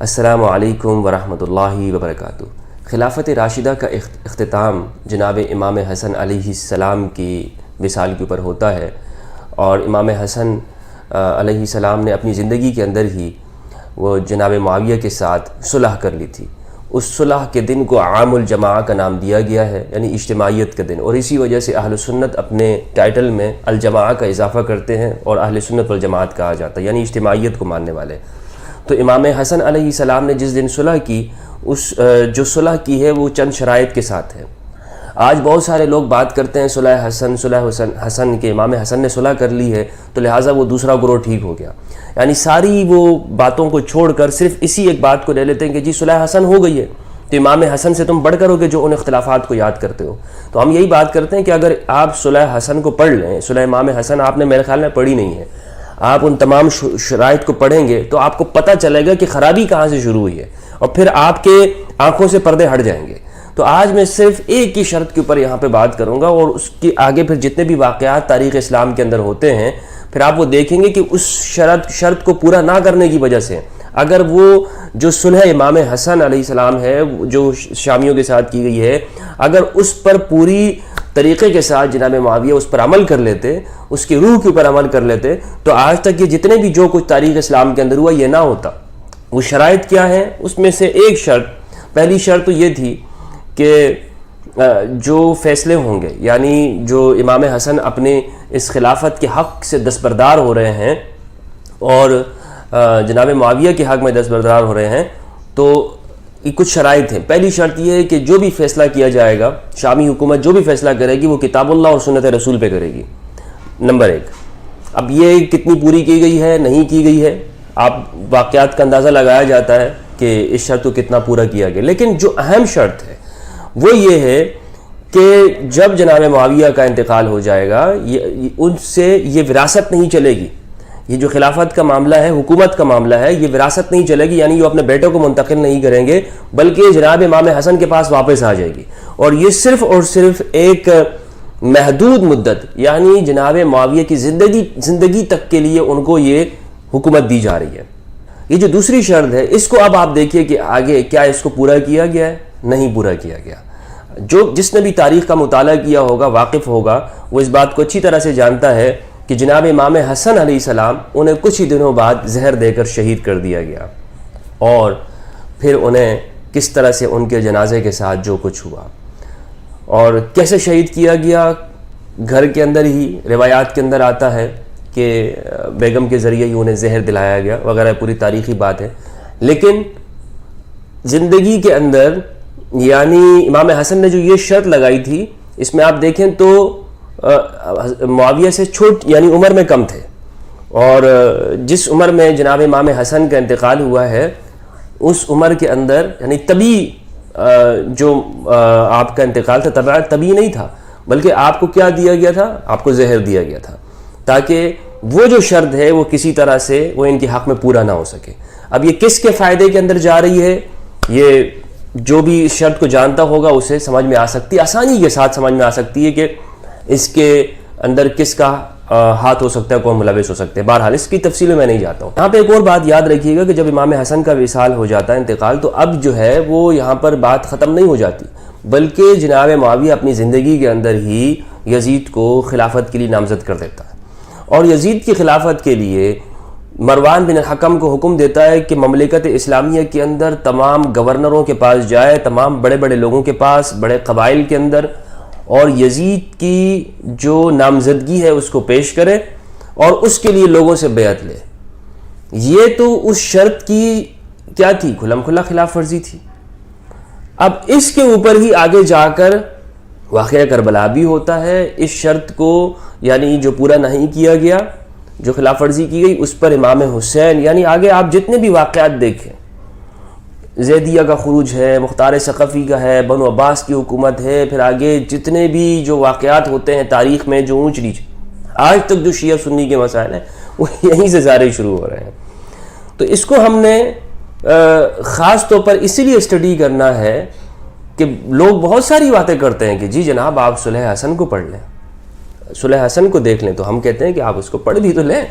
السلام علیکم ورحمۃ اللہ وبرکاتہ۔ خلافت راشدہ کا اختتام جناب امام حسن علیہ السلام کی وصال کے اوپر ہوتا ہے، اور امام حسن علیہ السلام نے اپنی زندگی کے اندر ہی وہ جناب معاویہ کے ساتھ صلح کر لی تھی۔ اس صلح کے دن کو عام الجماعہ کا نام دیا گیا ہے، یعنی اجتماعیت کا دن، اور اسی وجہ سے اہل سنت اپنے ٹائٹل میں الجماعہ کا اضافہ کرتے ہیں اور اہل سنت والجماعت کہا جاتا ہے، یعنی اجتماعیت کو ماننے والے۔ تو امام حسن علیہ السلام نے جس دن صلح کی، جو صلح کی ہے وہ چند شرائط کے ساتھ ہے۔ آج بہت سارے لوگ بات کرتے ہیں صلح حسن کہ امام حسن نے صلح کر لی ہے تو لہٰذا وہ دوسرا گروہ ٹھیک ہو گیا، یعنی ساری وہ باتوں کو چھوڑ کر صرف اسی ایک بات کو لے لیتے ہیں کہ جی صلح حسن ہو گئی ہے تو امام حسن سے تم بڑھ کر ہوگے جو ان اختلافات کو یاد کرتے ہو۔ تو ہم یہی بات کرتے ہیں کہ اگر آپ صلح حسن کو پڑھ لیں، صلح امام حسن آپ نے میرے خیال میں پڑھی نہیں ہے، آپ ان تمام شرائط کو پڑھیں گے تو آپ کو پتہ چلے گا کہ خرابی کہاں سے شروع ہوئی ہے، اور پھر آپ کے آنکھوں سے پردے ہٹ جائیں گے۔ تو آج میں صرف ایک ہی شرط کے اوپر یہاں پہ بات کروں گا، اور اس کے آگے پھر جتنے بھی واقعات تاریخ اسلام کے اندر ہوتے ہیں پھر آپ وہ دیکھیں گے کہ اس شرط کو پورا نہ کرنے کی وجہ سے اگر وہ جو صلح امام حسن علیہ السلام ہے جو شامیوں کے ساتھ کی گئی ہے، اگر اس پر پوری طریقے کے ساتھ جناب معاویہ اس پر عمل کر لیتے، اس کی روح کے اوپر عمل کر لیتے، تو آج تک یہ جتنے بھی جو کچھ تاریخ اسلام کے اندر ہوا یہ نہ ہوتا۔ وہ شرائط کیا ہیں؟ اس میں سے ایک شرط، پہلی شرط تو یہ تھی کہ جو فیصلے ہوں گے، یعنی جو امام حسن اپنے اس خلافت کے حق سے دستبردار ہو رہے ہیں اور جناب معاویہ کے حق میں دستبردار ہو رہے ہیں، تو یہ کچھ شرائط ہیں۔ پہلی شرط یہ ہے کہ جو بھی فیصلہ کیا جائے گا، شامی حکومت جو بھی فیصلہ کرے گی وہ کتاب اللہ اور سنت رسول پہ کرے گی، نمبر ایک۔ اب یہ کتنی پوری کی گئی ہے نہیں کی گئی ہے، آپ واقعات کا اندازہ لگایا جاتا ہے کہ اس شرط کو کتنا پورا کیا گیا، لیکن جو اہم شرط ہے وہ یہ ہے کہ جب جناب معاویہ کا انتقال ہو جائے گا ان سے یہ وراثت نہیں چلے گی، یہ جو خلافت کا معاملہ ہے، حکومت کا معاملہ ہے، یہ وراثت نہیں چلے گی، یعنی وہ اپنے بیٹوں کو منتقل نہیں کریں گے بلکہ جناب امام حسن کے پاس واپس آ جائے گی، اور یہ صرف اور صرف ایک محدود مدت، یعنی جناب معاویہ کی زندگی تک کے لیے ان کو یہ حکومت دی جا رہی ہے۔ یہ جو دوسری شرط ہے اس کو اب آپ دیکھیے کہ آگے کیا اس کو پورا کیا گیا ہے؟ نہیں پورا کیا گیا۔ جس نے بھی تاریخ کا مطالعہ کیا ہوگا، واقف ہوگا، وہ اس بات کو اچھی طرح سے جانتا ہے کہ جناب امام حسن علیہ السلام انہیں کچھ ہی دنوں بعد زہر دے کر شہید کر دیا گیا، اور پھر انہیں کس طرح سے ان کے جنازے کے ساتھ جو کچھ ہوا اور کیسے شہید کیا گیا، گھر کے اندر ہی روایات کے اندر آتا ہے کہ بیگم کے ذریعے ہی انہیں زہر دلایا گیا وغیرہ، پوری تاریخی بات ہے۔ لیکن زندگی کے اندر یعنی امام حسن نے جو یہ شرط لگائی تھی، اس میں آپ دیکھیں تو معاویہ سے یعنی عمر میں کم تھے، اور جس عمر میں جناب امام حسن کا انتقال ہوا ہے اس عمر کے اندر یعنی طبی جو آپ کا انتقال تھا طبی نہیں تھا، بلکہ آپ کو کیا دیا گیا تھا؟ آپ کو زہر دیا گیا تھا، تاکہ وہ جو شرط ہے وہ کسی طرح سے وہ ان کے حق میں پورا نہ ہو سکے۔ اب یہ کس کے فائدے کے اندر جا رہی ہے؟ یہ جو بھی اس شرط کو جانتا ہوگا اسے سمجھ میں آ سکتی ہے، آسانی کے ساتھ سمجھ میں آ سکتی ہے کہ اس کے اندر کس کا ہاتھ ہو سکتا ہے، کون ملوث ہو سکتے ہیں۔ بہرحال اس کی تفصیل میں نہیں جاتا ہوں۔ یہاں پہ ایک اور بات یاد رکھیے گا کہ جب امام حسن کا وصال ہو جاتا ہے، انتقال، تو اب جو ہے وہ یہاں پر بات ختم نہیں ہو جاتی، بلکہ جناب معاویہ اپنی زندگی کے اندر ہی یزید کو خلافت کے لیے نامزد کر دیتا ہے، اور یزید کی خلافت کے لیے مروان بن الحکم کو حکم دیتا ہے کہ مملکت اسلامیہ کے اندر تمام گورنروں کے پاس جائے، تمام بڑے بڑے لوگوں کے پاس، بڑے قبائل کے اندر، اور یزید کی جو نامزدگی ہے اس کو پیش کرے اور اس کے لیے لوگوں سے بیعت لے۔ یہ تو اس شرط کی کیا تھی؟ کھلم کھلا خلاف ورزی تھی۔ اب اس کے اوپر ہی آگے جا کر واقعہ کربلا بھی ہوتا ہے، اس شرط کو یعنی جو پورا نہیں کیا گیا، جو خلاف ورزی کی گئی، اس پر امام حسین، یعنی آگے آپ جتنے بھی واقعات دیکھیں، زیدیہ کا خروج ہے، مختار ثقفی کا ہے، بنو عباس کی حکومت ہے، پھر آگے جتنے بھی جو واقعات ہوتے ہیں تاریخ میں جو اونچ نیچ آج تک جو شیعہ سنی کے مسائل ہیں وہ یہیں سے سارے شروع ہو رہے ہیں۔ تو اس کو ہم نے خاص طور پر اسی لیے اسٹڈی کرنا ہے کہ لوگ بہت ساری باتیں کرتے ہیں کہ جی جناب آپ صلح حسن کو پڑھ لیں، صلح حسن کو دیکھ لیں، تو ہم کہتے ہیں کہ آپ اس کو پڑھ بھی تو لیں،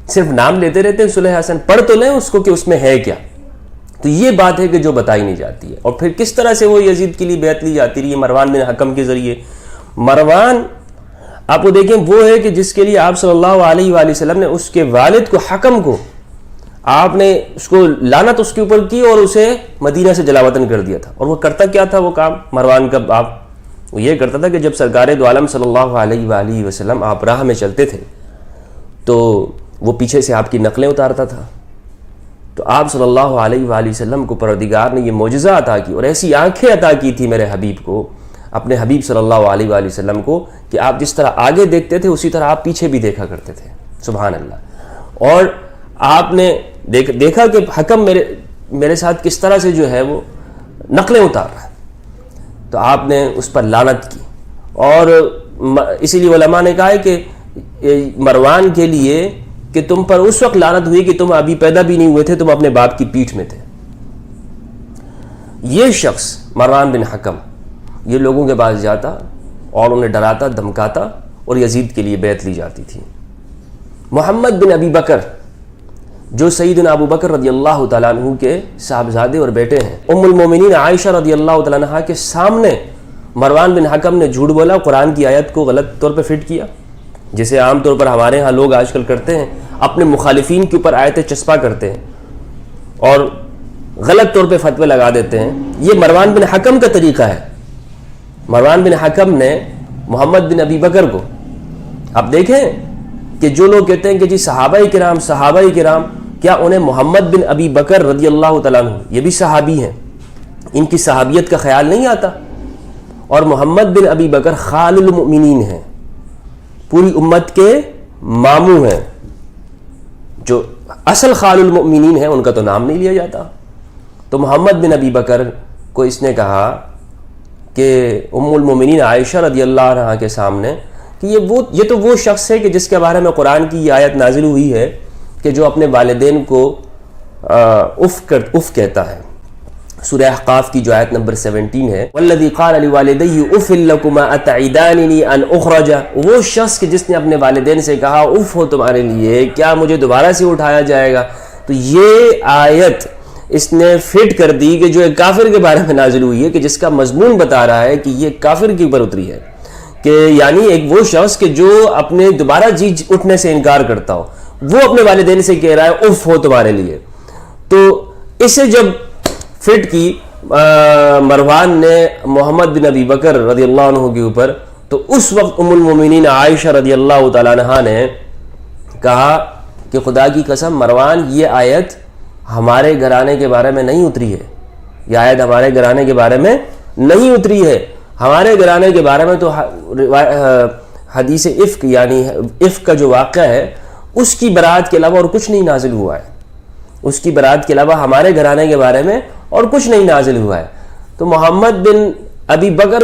صرف نام لیتے رہتے ہیں صلح حسن، پڑھ تو لیں اس کو کہ اس میں ہے کیا۔ تو یہ بات ہے کہ جو بتائی نہیں جاتی ہے. اور پھر کس طرح سے وہ یزید کے لیے بیعت لی جاتی رہی مروان بن حکم کے ذریعے. مروان آپ کو دیکھیں وہ ہے کہ جس کے لیے آپ صلی اللہ علیہ وآلہ وسلم نے اس کے والد کو حکم کو آپ نے اس کو لعنت اس کے اوپر کی اور اسے مدینہ سے جلا وطن کر دیا تھا. اور وہ کرتا کیا تھا وہ کام مروان کا باپ؟ وہ یہ کرتا تھا کہ جب سرکار دو عالم صلی اللہ علیہ وآلہ وسلم آپ راہ میں چلتے تھے تو وہ پیچھے سے آپ کی نقلیں اتارتا تھا. تو آپ صلی اللہ علیہ وآلہ وسلم کو پروردگار نے یہ معجزہ عطا کی اور ایسی آنکھیں عطا کی تھی میرے حبیب کو، اپنے حبیب صلی اللہ علیہ وآلہ وسلم کو، کہ آپ جس طرح آگے دیکھتے تھے اسی طرح آپ پیچھے بھی دیکھا کرتے تھے. سبحان اللہ. اور آپ نے دیکھا کہ حکم میرے ساتھ کس طرح سے جو ہے وہ نقلیں اتار رہا ہے، تو آپ نے اس پر لعنت کی. اور اسی لیے علماء نے کہا ہے کہ مروان کے لیے کہ تم پر اس وقت لعنت ہوئی کہ تم ابھی پیدا بھی نہیں ہوئے تھے، تم اپنے باپ کی پیٹھ میں تھے. یہ شخص مروان بن حکم یہ لوگوں کے پاس جاتا اور انہیں ڈراتا دھمکاتا اور یزید کے لیے بیعت لی جاتی تھی. محمد بن ابی بکر جو سیدنا ابو بکر رضی اللہ تعالیٰ عنہ کے صاحبزادے اور بیٹے ہیں، ام المومنین عائشہ رضی اللہ تعالیٰ عنہ کے سامنے مروان بن حکم نے جھوٹ بولا، قرآن کی آیت کو غلط طور پہ فٹ کیا، جسے عام طور پر ہمارے ہاں لوگ آج کل کرتے ہیں، اپنے مخالفین کے اوپر آیتیں چسپا کرتے ہیں اور غلط طور پہ فتوے لگا دیتے ہیں. یہ مروان بن حکم کا طریقہ ہے. مروان بن حکم نے محمد بن ابی بکر کو، آپ دیکھیں کہ جو لوگ کہتے ہیں کہ جی صحابہ کرام کیا انہیں محمد بن ابی بکر رضی اللہ تعالیٰ عنہ یہ بھی صحابی ہیں، ان کی صحابیت کا خیال نہیں آتا؟ اور محمد بن ابی بکر خال المؤمنین ہیں، پوری امت کے ماموں ہیں. جو اصل خال المؤمنین ہیں ان کا تو نام نہیں لیا جاتا. تو محمد بن ابی بکر کو اس نے کہا کہ ام المؤمنین عائشہ رضی اللہ عنہا کے سامنے کہ یہ تو وہ شخص ہے کہ جس کے بارے میں قرآن کی یہ آیت نازل ہوئی ہے کہ جو اپنے والدین کو اف کہتا ہے. سورہ احقاف کی جو آیت نمبر 17 ہے، والذی قال لوالدیہ اف لکما اتعداننی ان اخرج، وہ شخص کہ جس نے اپنے والدین سے کہا اف ہو تمہارے لیے، کیا مجھے دوبارہ سے اٹھایا جائے گا. تو یہ آیت اس نے فٹ کر دی کہ جو ایک کافر کے بارے میں نازل ہوئی ہے، کہ جس کا مضمون بتا رہا ہے کہ یہ کافر کے اوپر اتری ہے، کہ یعنی ایک وہ شخص کہ جو اپنے دوبارہ جی اٹھنے سے انکار کرتا ہو، وہ اپنے والدین سے کہہ رہا ہے اف ہو تمہارے لیے. تو اسے جب فٹ کی مروان نے محمد بن ابی بکر رضی اللہ عنہ کے اوپر، تو اس وقت ام المومنین عائشہ رضی اللہ تعالیٰ عنہ نے کہا کہ خدا کی قسم مروان یہ آیت ہمارے گھرانے کے بارے میں نہیں اتری ہے، یہ آیت ہمارے گھرانے کے بارے میں نہیں اتری ہے. ہمارے گھرانے کے بارے میں تو حدیث افک یعنی افک کا جو واقعہ ہے اس کی برات کے علاوہ اور کچھ نہیں نازل ہوا ہے، اس کی برات کے علاوہ ہمارے گھرانے کے بارے میں اور کچھ نہیں نازل ہوا ہے. تو محمد بن ابی بکر